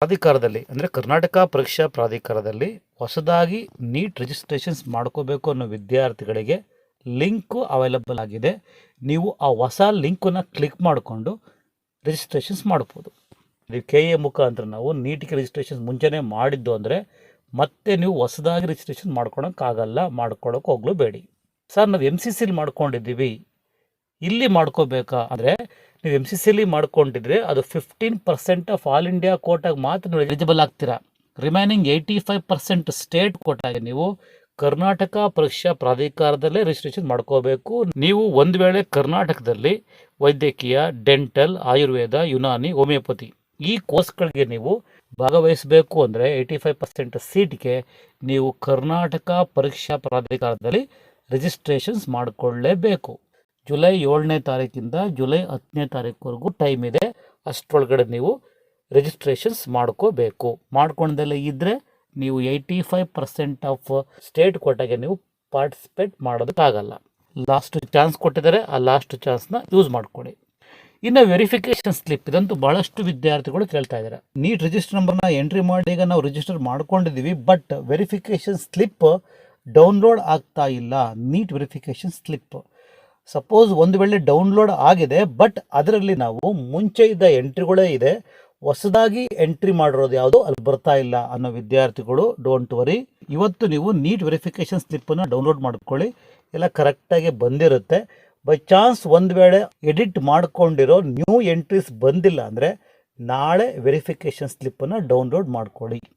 ಪ್ರಾಧಿಕಾರದಲ್ಲಿ ಅಂದರೆ ಕರ್ನಾಟಕ ಪರೀಕ್ಷಾ ಪ್ರಾಧಿಕಾರದಲ್ಲಿ ಹೊಸದಾಗಿ ನೀಟ್ ರಿಜಿಸ್ಟ್ರೇಷನ್ಸ್ ಮಾಡ್ಕೋಬೇಕು ಅನ್ನೋ ವಿದ್ಯಾರ್ಥಿಗಳಿಗೆ ಲಿಂಕು ಅವೈಲಬಲ್ ಆಗಿದೆ. ನೀವು ಆ ಹೊಸ ಲಿಂಕನ್ನು ಕ್ಲಿಕ್ ಮಾಡಿಕೊಂಡು ರಿಜಿಸ್ಟ್ರೇಷನ್ಸ್ ಮಾಡ್ಬೋದು. ನೀವು KA ಮುಖಾಂತರ ನಾವು ನೀಟಿಗೆ ರಿಜಿಸ್ಟ್ರೇಷನ್ಸ್ ಮುಂಚೆನೇ ಮಾಡಿದ್ದು ಅಂದರೆ ಮತ್ತೆ ನೀವು ಹೊಸದಾಗಿ ರಿಜಿಸ್ಟ್ರೇಷನ್ ಮಾಡ್ಕೊಳಕ್ಕಾಗಲ್ಲ, ಮಾಡ್ಕೊಳಕ್ಕೆ ಹೋಗ್ಲೂಬೇಡಿ. ಸರ್ ನಾವು MCCಲಿ ಮಾಡ್ಕೊಂಡಿದ್ದೀವಿ, ಇಲ್ಲಿ ಮಾಡ್ಕೋಬೇಕಾ ಅಂದರೆ ನೀವು MCCಲಿ ಮಾಡ್ಕೊಂಡಿದ್ರೆ ಅದು 15% ಆಫ್ ಆಲ್ ಇಂಡಿಯಾ ಕೋಟಾಗಿ ಮಾತ್ರ ನೀವು ಎಲಿಜಿಬಲ್ ಆಗ್ತೀರಾ. ರಿಮೈನಿಂಗ್ 85% ಸ್ಟೇಟ್ ಕೋಟಾಗೆ ನೀವು ಕರ್ನಾಟಕ ಪರೀಕ್ಷಾ ಪ್ರಾಧಿಕಾರದಲ್ಲೇ ರಿಜಿಸ್ಟ್ರೇಷನ್ ಮಾಡ್ಕೋಬೇಕು. ನೀವು ಒಂದು ವೇಳೆ ಕರ್ನಾಟಕದಲ್ಲಿ ವೈದ್ಯಕೀಯ, ಡೆಂಟಲ್, ಆಯುರ್ವೇದ, ಯುನಾನಿ, ಹೋಮಿಯೋಪತಿ ಈ ಕೋರ್ಸ್ಗಳಿಗೆ ನೀವು ಭಾಗವಹಿಸಬೇಕು ಅಂದರೆ 85% ಸೀಟ್ಗೆ ನೀವು ಕರ್ನಾಟಕ ಪರೀಕ್ಷಾ ಪ್ರಾಧಿಕಾರದಲ್ಲಿ ರಿಜಿಸ್ಟ್ರೇಷನ್ಸ್ ಮಾಡಿಕೊಳ್ಳೇಬೇಕು. ಜುಲೈ 7ನೇ ತಾರೀಕಿಂದ ಜುಲೈ 10ನೇ ತಾರೀಕುವರೆಗೂ ಟೈಮ್ ಇದೆ. ಅಷ್ಟರೊಳಗಡೆ ನೀವು ರಿಜಿಸ್ಟ್ರೇಷನ್ಸ್ ಮಾಡ್ಕೋಬೇಕು. ಮಾಡ್ಕೊಂಡಲ್ಲೇ ಇದ್ದರೆ ನೀವು 85% ಆಫ್ ಸ್ಟೇಟ್ ಕೋಟಾಗೆ ನೀವು ಪಾರ್ಟಿಸಿಪೇಟ್ ಮಾಡೋದಕ್ಕಾಗಲ್ಲ. ಲಾಸ್ಟ್ ಚಾನ್ಸ್ ಕೊಟ್ಟಿದ್ದಾರೆ, ಆ ಲಾಸ್ಟ್ ಚಾನ್ಸ್ನ ಯೂಸ್ ಮಾಡ್ಕೊಳ್ಳಿ. ಇನ್ನು ವೆರಿಫಿಕೇಷನ್ ಸ್ಲಿಪ್, ಇದಂತೂ ಭಾಳಷ್ಟು ವಿದ್ಯಾರ್ಥಿಗಳು ಕೇಳ್ತಾ ಇದ್ದಾರೆ. ನೀಟ್ ರಿಜಿಸ್ಟರ್ ನಂಬರ್ನ ಎಂಟ್ರಿ ಮಾಡಿ ಈಗ ನಾವು ರಿಜಿಸ್ಟರ್ ಮಾಡ್ಕೊಂಡಿದ್ದೀವಿ, ಬಟ್ ವೆರಿಫಿಕೇಷನ್ ಸ್ಲಿಪ್ ಡೌನ್ಲೋಡ್ ಆಗ್ತಾ ಇಲ್ಲ. ನೀಟ್ ವೆರಿಫಿಕೇಷನ್ ಸ್ಲಿಪ್ ಸಪೋಸ್ ಒಂದು ವೇಳೆ ಡೌನ್ಲೋಡ್ ಆಗಿದೆ, ಬಟ್ ಅದರಲ್ಲಿ ನಾವು ಮುಂಚೆ ಇದ್ದ ಎಂಟ್ರಿಗಳೇ ಇದೆ, ಹೊಸದಾಗಿ ಎಂಟ್ರಿ ಮಾಡಿರೋದು ಯಾವುದು ಅಲ್ಲಿ ಬರ್ತಾ ಇಲ್ಲ ಅನ್ನೋ ವಿದ್ಯಾರ್ಥಿಗಳು ಡೋಂಟ್ ವರಿ. ಇವತ್ತು ನೀವು ನೀಟ್ ವೆರಿಫಿಕೇಷನ್ ಸ್ಲಿಪ್ಪನ್ನು ಡೌನ್ಲೋಡ್ ಮಾಡ್ಕೊಳ್ಳಿ, ಎಲ್ಲ ಕರೆಕ್ಟಾಗಿ ಬಂದಿರುತ್ತೆ. ಬೈ ಚಾನ್ಸ್ ಒಂದು ವೇಳೆ ಎಡಿಟ್ ಮಾಡ್ಕೊಂಡಿರೋ ನ್ಯೂ ಎಂಟ್ರೀಸ್ ಬಂದಿಲ್ಲ ಅಂದರೆ ನಾಳೆ ವೆರಿಫಿಕೇಷನ್ ಸ್ಲಿಪ್ಪನ್ನು ಡೌನ್ಲೋಡ್ ಮಾಡ್ಕೊಳ್ಳಿ.